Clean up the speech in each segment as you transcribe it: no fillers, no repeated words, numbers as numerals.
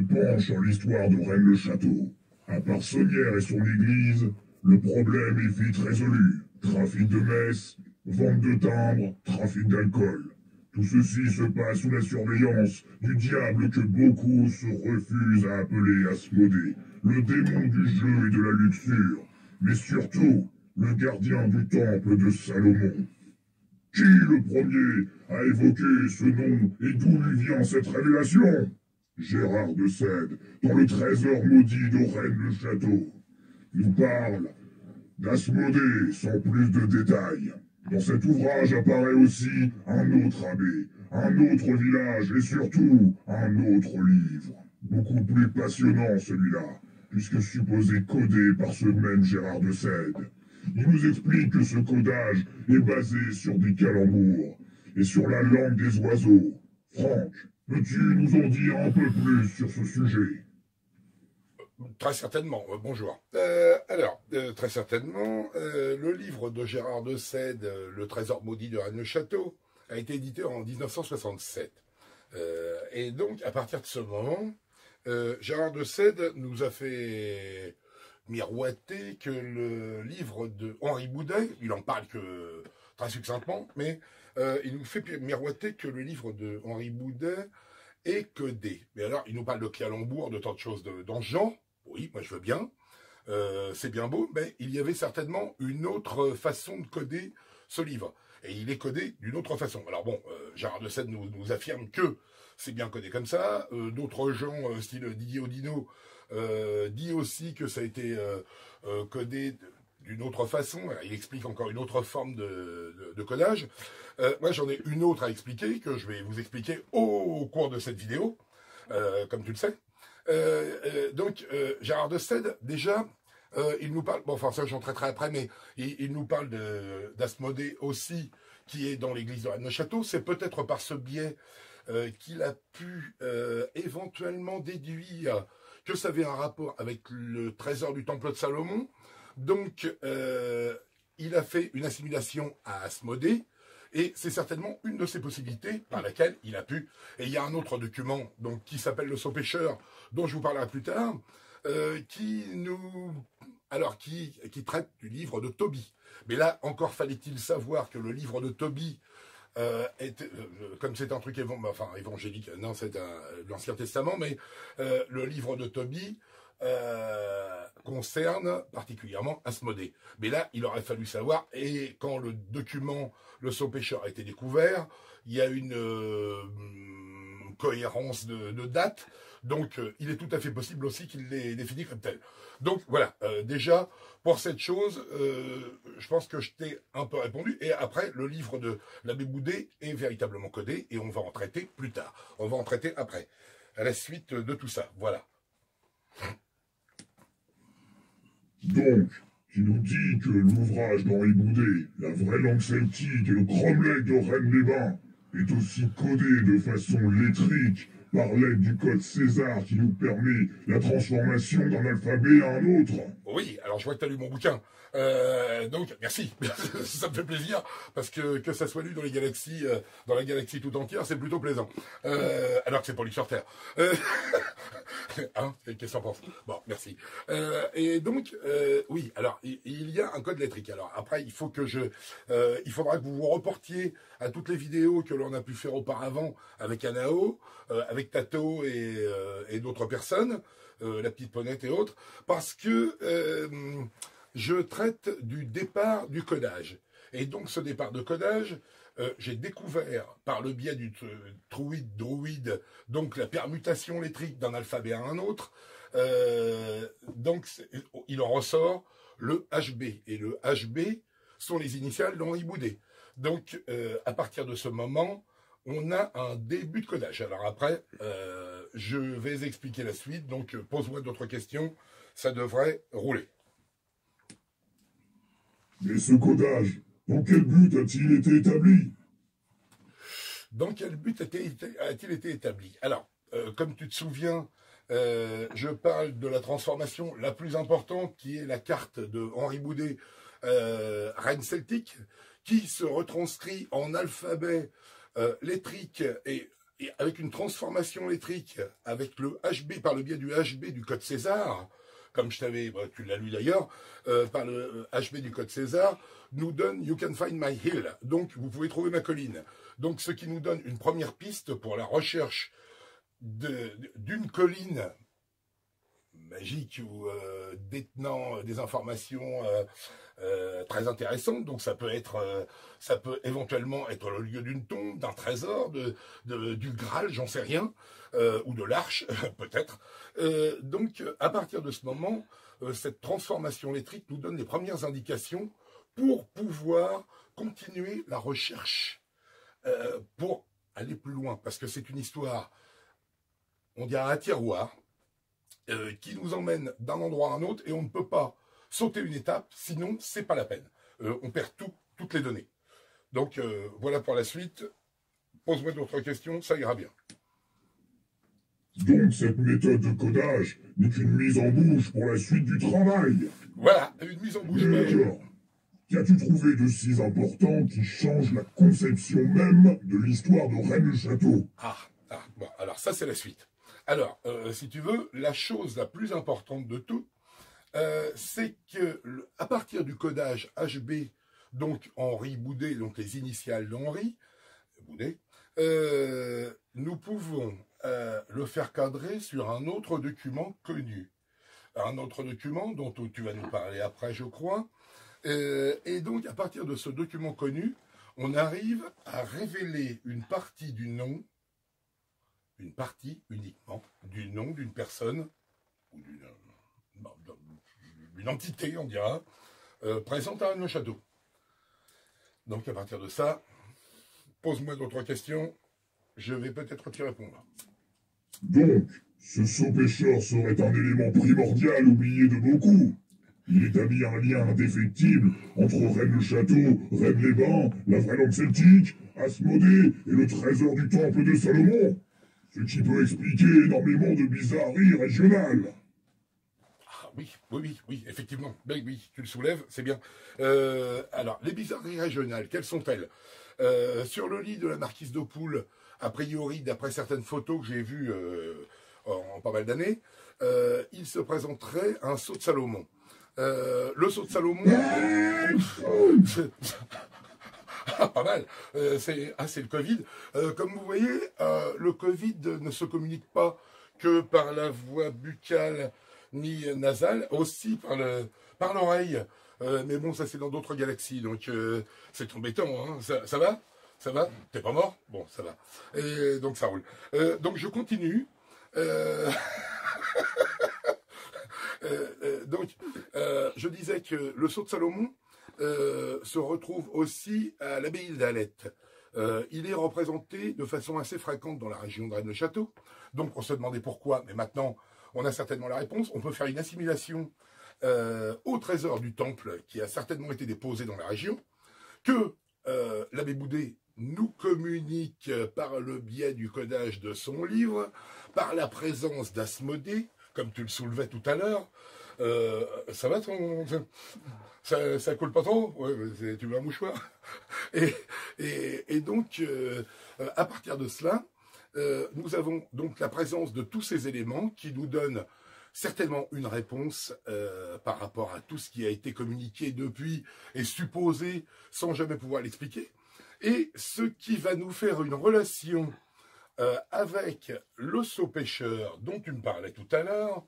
penche sur l'histoire de Rennes-le-Château. À part Sonnière et son église, le problème est vite résolu. Trafic de messes, vente de timbres, trafic d'alcool. Tout ceci se passe sous la surveillance du diable que beaucoup se refusent à appeler Asmodée, le démon du jeu et de la luxure, mais surtout le gardien du temple de Salomon. Qui le premier a évoqué ce nom et d'où lui vient cette révélation? Gérard de Sède, dans le trésor maudit de Rennes-le-Château, nous parle d'Asmodée sans plus de détails. Dans cet ouvrage apparaît aussi un autre abbé, un autre village et surtout un autre livre. Beaucoup plus passionnant celui-là, puisque supposé codé par ce même Gérard de Sède. Il nous explique que ce codage est basé sur des calembours et sur la langue des oiseaux. Franck, peux-tu nous en dire un peu plus sur ce sujet? Très certainement, bonjour. Très certainement, le livre de Gérard de Sède, Le trésor maudit de Rennes-le-Château, a été édité en 1967. Et donc, à partir de ce moment, Gérard de Sède nous a fait miroiter que le livre de Henri Boudet, il en parle que très succinctement, mais il nous fait miroiter que le livre de Henri Boudet est codé. Mais alors, il nous parle de calembour, de tant de choses dans ce genre. Oui, moi je veux bien, c'est bien beau, mais il y avait certainement une autre façon de coder ce livre. Et il est codé d'une autre façon. Alors bon, Gérard de Sède nous affirme que c'est bien codé comme ça. D'autres gens, style Didier Oudinot, dit aussi que ça a été codé d'une autre façon. Il explique encore une autre forme de codage. Moi j'en ai une autre à expliquer, que je vais vous expliquer au cours de cette vidéo, comme tu le sais. Gérard de Sède, déjà, il nous parle, bon, enfin ça j'en traiterai après, mais il nous parle d'Asmodée aussi, qui est dans l'église de Rennes-le-Château. C'est peut-être par ce biais qu'il a pu éventuellement déduire que ça avait un rapport avec le trésor du temple de Salomon. Donc, il a fait une assimilation à Asmodée, et c'est certainement une de ces possibilités par laquelle il a pu. Et il y a un autre document donc, qui s'appelle le Sceau-Pêcheur, dont je vous parlerai plus tard, qui traite du livre de Tobie. Mais là, encore fallait-il savoir que le livre de Tobie, comme c'est un truc évangélique, non, c'est l'Ancien Testament, mais le livre de Tobie concerne particulièrement Asmodée. Mais là, il aurait fallu savoir, et quand le document, le Sceau-Pêcheur, a été découvert, il y a une cohérence de date, donc il est tout à fait possible aussi qu'il l'ait défini comme tel. Donc voilà, déjà, pour cette chose, je pense que je t'ai un peu répondu, et après, le livre de l'abbé Boudet est véritablement codé, et on va en traiter plus tard. On va en traiter après, à la suite de tout ça, voilà. Donc, tu nous dis que l'ouvrage d'Henri Boudet, La vraie langue celtique et le cromlech de Rennes-les-Bains, est aussi codé de façon lettrique par l'aide du code César qui nous permet la transformation d'un alphabet à un autre. Oui, alors je vois que tu as lu mon bouquin. Donc, merci. Ça me fait plaisir, parce que ça soit lu dans les galaxies, dans la galaxie tout entière, c'est plutôt plaisant. Alors que c'est pas lu sur Terre. Hein, qu'est-ce que t'en penses? Bon, merci. Et donc, oui, alors, il y a un code lettrique. Alors, après, il faudra que vous vous reportiez à toutes les vidéos que l'on a pu faire auparavant avec Anao, avec Tato et d'autres personnes, la petite Ponette et autres, parce que je traite du départ du codage. Et donc, ce départ de codage, j'ai découvert par le biais du druide, donc la permutation lettrique d'un alphabet à un autre, donc il en ressort le HB, et le HB sont les initiales d'Henri Boudet. Donc à partir de ce moment, on a un début de codage. Alors après, je vais expliquer la suite, donc pose-moi d'autres questions, ça devrait rouler. Mais ce codage, dans quel but a-t-il été établi? Dans quel but a-t-il été établi? Alors, comme tu te souviens, je parle de la transformation la plus importante, qui est la carte de Henri Boudet, Rennes celtique, qui se retranscrit en alphabet lettrique et et avec une transformation électrique, avec le HB, par le biais du HB du code César, comme je t'avais, bah, tu l'as lu d'ailleurs, par le HB du code César, nous donne You can find my hill. Donc, vous pouvez trouver ma colline. Donc, ce qui nous donne une première piste pour la recherche d'une colline magique ou détenant des informations très intéressantes. Donc, ça peut éventuellement être le lieu d'une tombe, d'un trésor, du Graal, j'en sais rien, ou de l'Arche, peut-être. Donc, à partir de ce moment, cette transformation électrique nous donne les premières indications pour pouvoir continuer la recherche, pour aller plus loin, parce que c'est une histoire, on dirait un tiroir, qui nous emmène d'un endroit à un autre, et on ne peut pas sauter une étape, sinon c'est pas la peine. On perd toutes les données. Donc voilà pour la suite. Pose-moi d'autres questions, ça ira bien. Donc cette méthode de codage n'est qu'une mise en bouche pour la suite du travail. Voilà, une mise en bouche. Alors, qu'as-tu trouvé de si important qui change la conception même de l'histoire de Rennes-le-Château? Bon, alors ça c'est la suite. Alors, si tu veux, la chose la plus importante de tout, c'est que à partir du codage HB, donc Henri Boudet, donc les initiales d'Henri Boudet, nous pouvons le faire cadrer sur un autre document connu. Un autre document dont tu vas nous parler après, je crois. Et donc, à partir de ce document connu, on arrive à révéler une partie du nom, une partie uniquement du nom d'une personne, ou d'une entité, on dira, présente à nos châteaux. Donc, à partir de ça, pose-moi d'autres questions, je vais peut-être t'y répondre. Donc, ce saut pêcheur serait un élément primordial oublié de beaucoup. Il établit un lien indéfectible entre Rennes-le-Château, Rennes-les-Bains, la vraie langue celtique, Asmodée et le trésor du temple de Salomon. Ce qui peut expliquer énormément de bizarreries régionales. Ah oui, effectivement. Ben oui, tu le soulèves, c'est bien. Alors, les bizarreries régionales, quelles sont-elles? Sur le lit de la marquise d'Oppoul, a priori, d'après certaines photos que j'ai vues en pas mal d'années, il se présenterait un sceau de Salomon. Le sceau de Salomon... pas mal. C'est le Covid. Comme vous voyez, le Covid ne se communique pas que par la voie buccale ni nasale, aussi par l'oreille. Mais bon, ça c'est dans d'autres galaxies, donc c'est embêtant. Hein. Ça va? Ça va? T'es pas mort? Bon, ça va. Et donc ça roule. Donc je continue. Donc, je disais que le sceau de Salomon se retrouve aussi à l'abbaye d'Alette. Il est représenté de façon assez fréquente dans la région de Rennes-le-Château. Donc, on se demandait pourquoi, mais maintenant, on a certainement la réponse. On peut faire une assimilation au trésor du temple qui a certainement été déposé dans la région, que l'abbé Boudet nous communique par le biais du codage de son livre, par la présence d'Asmodée, comme tu le soulevais tout à l'heure. Ça va ça coule pas trop? Ouais, tu veux un mouchoir? Et donc, à partir de cela, nous avons donc la présence de tous ces éléments qui nous donnent certainement une réponse par rapport à tout ce qui a été communiqué depuis et supposé sans jamais pouvoir l'expliquer. Et ce qui va nous faire une relation avec le sceau pêcheur dont tu me parlais tout à l'heure.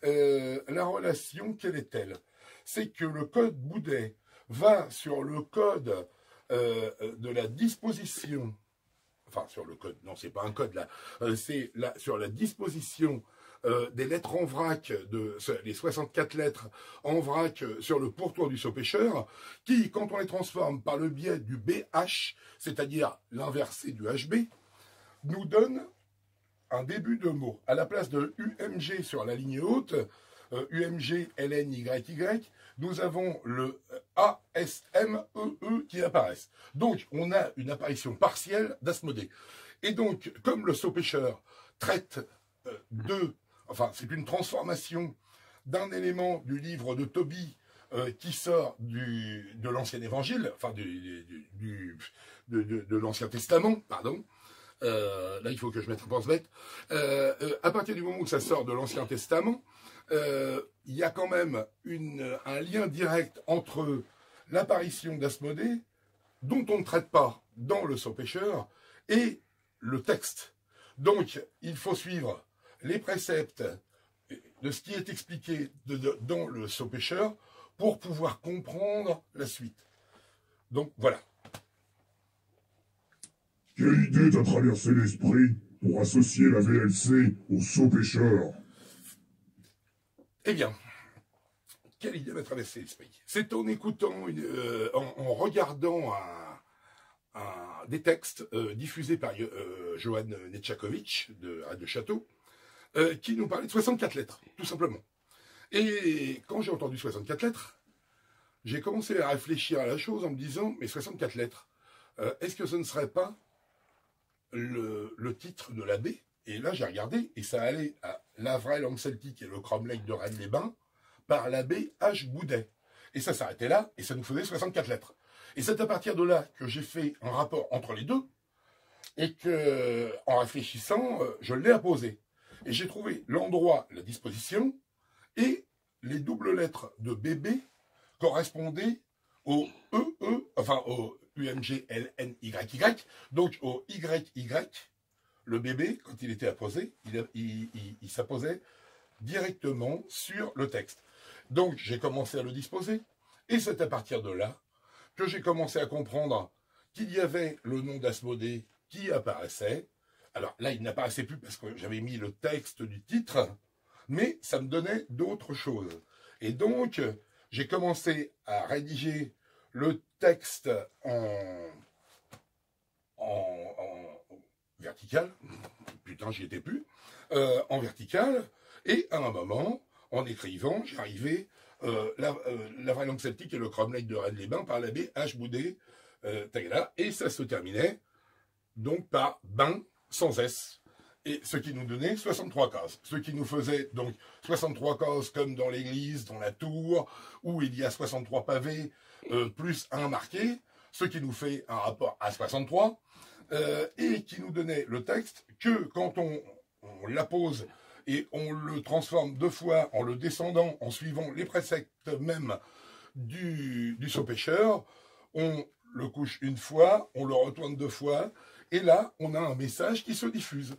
La relation, quelle est-elle? C'est que le code Boudet va sur le code de la disposition, enfin sur le code, non c'est pas un code là, c'est sur la disposition des lettres en vrac, les 64 lettres en vrac sur le pourtour du sceau pêcheur, qui, quand on les transforme par le biais du BH, c'est-à-dire l'inversé du HB, nous donne un début de mot. À la place de UMG sur la ligne haute, UMG, LN, YY, nous avons le ASMEE qui apparaissent. Donc, on a une apparition partielle d'Asmodée. Et donc, comme le sceau pêcheur traite enfin, c'est une transformation d'un élément du livre de Tobie qui sort de l'Ancien Évangile, enfin de l'Ancien Testament, pardon, Là, il faut que je mette un pense-bête. À partir du moment où ça sort de l'Ancien Testament, il y a quand même un lien direct entre l'apparition d'Asmodée, dont on ne traite pas dans le Sot Pêcheur, et le texte. Donc, il faut suivre les préceptes de ce qui est expliqué dans le Sot Pêcheur pour pouvoir comprendre la suite. Donc, voilà. Quelle idée t'a traversé l'esprit pour associer la VLC au Sot Pêcheur? Eh bien, quelle idée m'a traversé l'esprit? C'est en écoutant, en regardant des textes diffusés par Johan Netchakovic de Radio Château, qui nous parlait de 64 lettres, tout simplement. Et quand j'ai entendu 64 lettres, j'ai commencé à réfléchir à la chose en me disant, mais 64 lettres, est-ce que ce ne serait pas le titre de l'abbé? Et là, j'ai regardé, et ça allait à la vraie langue celtique et le cromlech de Rennes-les-Bains, par l'abbé H. Boudet. Et ça s'arrêtait là, et ça nous faisait 64 lettres. Et c'est à partir de là que j'ai fait un rapport entre les deux, et que, en réfléchissant, je l'ai apposé. Et j'ai trouvé l'endroit, la disposition, et les doubles lettres de bébé correspondaient au enfin au UMGLNYY, donc au YY, le bébé, quand il était apposé, il s'apposait directement sur le texte. Donc j'ai commencé à le disposer, et c'est à partir de là que j'ai commencé à comprendre qu'il y avait le nom d'Asmodée qui apparaissait. Alors là, il n'apparaissait plus parce que j'avais mis le texte du titre, mais ça me donnait d'autres choses. Et donc, j'ai commencé à rédiger le texte en vertical. Putain, j'y étais plus. En vertical. Et à un moment, en écrivant, j'arrivais la vraie langue celtique et le cromlech de Rennes-les-Bains par l'abbé H. Boudet Tagala. Et ça se terminait donc par bain sans S. Et ce qui nous donnait 63 cases. Ce qui nous faisait donc 63 cases comme dans l'église, dans la tour, où il y a 63 pavés, plus un marqué, ce qui nous fait un rapport à 63, et qui nous donnait le texte que quand on l'appose et on le transforme deux fois en le descendant, en suivant les préceptes même du Sot Pêcheur, on le couche une fois, on le retourne deux fois, et là, on a un message qui se diffuse.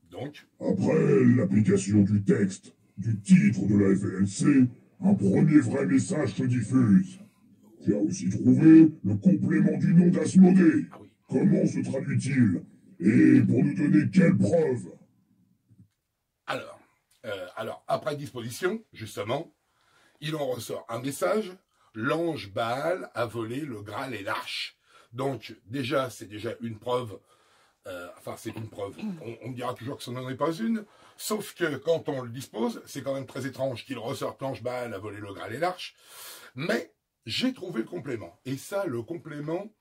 Donc, après l'application du texte, du titre de la FLC, un premier vrai message se diffuse. Tu as aussi trouvé le complément du nom d'Asmodée. ah oui. Comment se traduit-il? Et pour nous donner quelle preuve? Alors, après disposition, justement, il en ressort un message. L'ange Baal a volé le Graal et l'Arche. Donc, déjà, c'est déjà une preuve. Enfin, c'est une preuve. On me dira toujours que ce n'en est pas une. Sauf que quand on le dispose, c'est quand même très étrange qu'il ressorte l'ange Baal a volé le Graal et l'Arche. Mais j'ai trouvé le complément. Et ça, le complément,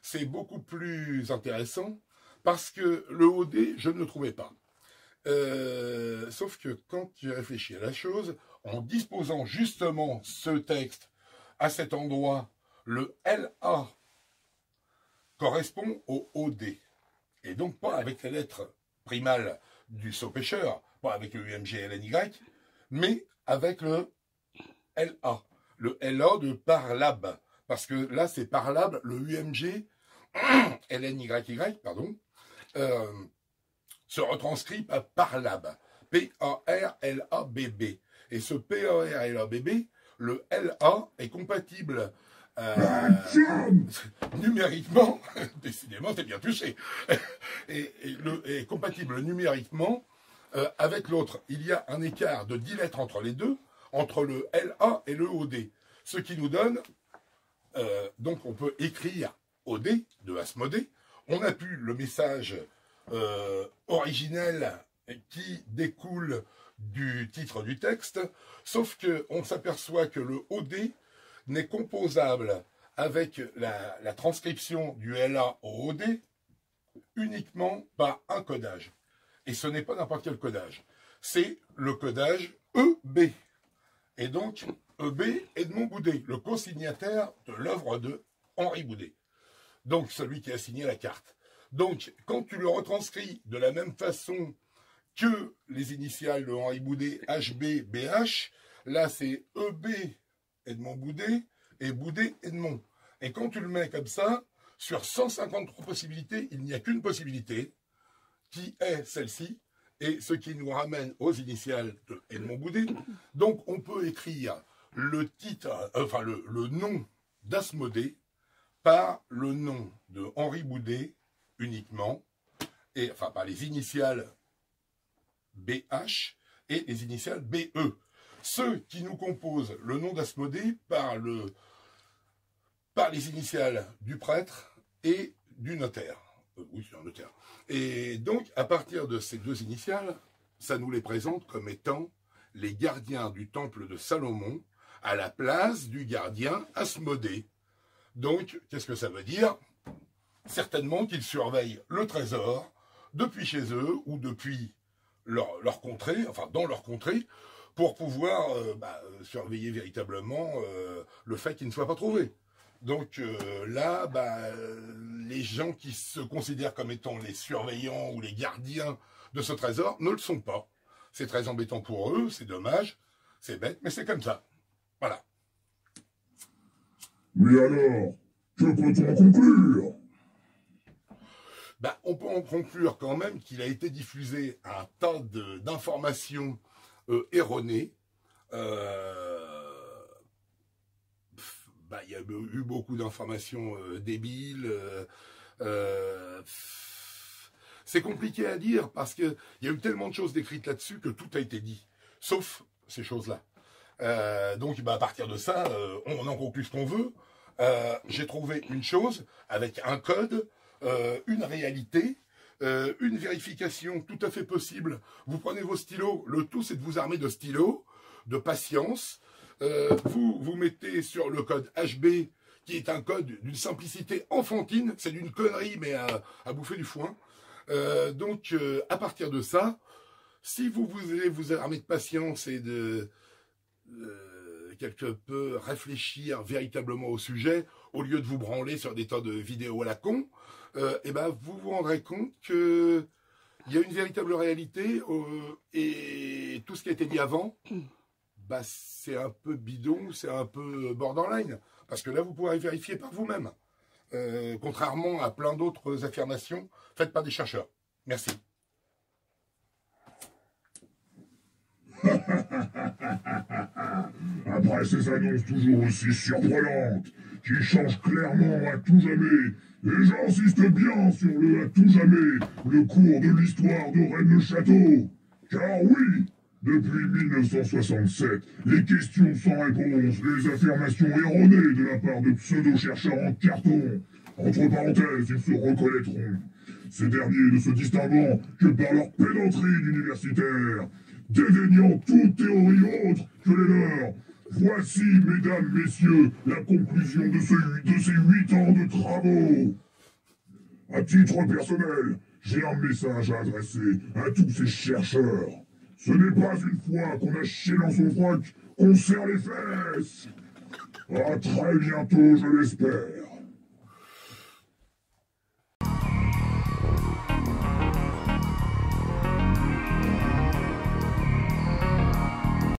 c'est beaucoup plus intéressant parce que le OD, je ne le trouvais pas. Sauf que quand j'ai réfléchi à la chose, en disposant justement ce texte à cet endroit, le LA correspond au OD. Et donc pas avec les lettres primales du Sot Pêcheur, pas avec le UMGLNY, mais avec le LA. Le LA de Parlab. Parce que là, c'est Parlab, le UMG LNYY, pardon, se retranscrit à Parlab. P-A-R-L-A-B-B. Et ce P-A-R-L-A-B-B, le LA est compatible numériquement, décidément, t'es bien touché, est compatible numériquement avec l'autre. Il y a un écart de 10 lettres entre les deux, entre le LA et le OD. Ce qui nous donne, donc on peut écrire OD de Asmodée. On a pu le message originel qui découle du titre du texte, sauf qu'on s'aperçoit que le OD n'est composable avec la transcription du LA au OD uniquement par un codage. Et ce n'est pas n'importe quel codage. C'est le codage EB. Et donc, EB, Edmond Boudet, le co-signataire de l'œuvre de Henri Boudet. donc celui qui a signé la carte. Donc, quand tu le retranscris de la même façon que les initiales de Henri Boudet, HB, BH, là c'est EB, Edmond Boudet, et Boudet, Edmond. Et quand tu le mets comme ça, sur 153 possibilités, il n'y a qu'une possibilité, qui est celle-ci, et ce qui nous ramène aux initiales de Edmond Boudet. Donc, on peut écrire le titre, enfin le nom d'Asmodée par le nom de Henri Boudet uniquement, et enfin par les initiales BH et les initiales BE. Ceux qui nous composent le nom d'Asmodée par les initiales du prêtre et du notaire. Oui, c'est un notaire. Et donc, à partir de ces deux initiales, ça nous les présente comme étant les gardiens du temple de Salomon à la place du gardien Asmodée. Donc, qu'est-ce que ça veut dire? Certainement qu'ils surveillent le trésor depuis chez eux ou depuis leur contrée, enfin dans leur contrée, pour pouvoir surveiller véritablement le fait qu'il ne soit pas trouvé. Donc là, les gens qui se considèrent comme étant les surveillants ou les gardiens de ce trésor ne le sont pas. C'est très embêtant pour eux, c'est dommage, c'est bête, mais c'est comme ça. Voilà. Mais alors, que peut-on en conclure? On peut en conclure quand même qu'il a été diffusé un tas d'informations erronées. Il y a eu beaucoup d'informations débiles. C'est compliqué à dire parce qu'il y a eu tellement de choses décrites là-dessus que tout a été dit, sauf ces choses-là. Donc à partir de ça, on en conclut ce qu'on veut. J'ai trouvé une chose avec un code, une réalité, une vérification tout à fait possible. Vous prenez vos stylos, le tout c'est de vous armer de stylos, de patience. Vous mettez sur le code HB, qui est un code d'une simplicité enfantine, c'est d'une connerie mais à bouffer du foin. Donc à partir de ça, si vous voulez vous armer de patience et de quelque peu réfléchir véritablement au sujet, au lieu de vous branler sur des tas de vidéos à la con, vous vous rendrez compte que il y a une véritable réalité et tout ce qui a été dit avant, c'est un peu bidon, c'est un peu borderline, parce que là vous pourrez vérifier par vous-même, contrairement à plein d'autres affirmations faites par des chercheurs. Merci. Après ces annonces toujours aussi surprenantes, qui changent clairement à tout jamais, et j'insiste bien sur le à tout jamais, le cours de l'histoire de Rennes-le-Château. Car oui, depuis 1967, les questions sans réponse, les affirmations erronées de la part de pseudo-chercheurs en carton, entre parenthèses, ils se reconnaîtront. Ces derniers ne se distinguant que par leur pédanterie d'universitaires, dédaignant toute théorie autre que les leurs. Voici, mesdames, messieurs, la conclusion de ces 8 ans de travaux. À titre personnel, j'ai un message à adresser à tous ces chercheurs. Ce n'est pas une fois qu'on a chié dans son froc qu'on serre les fesses. À très bientôt, je l'espère.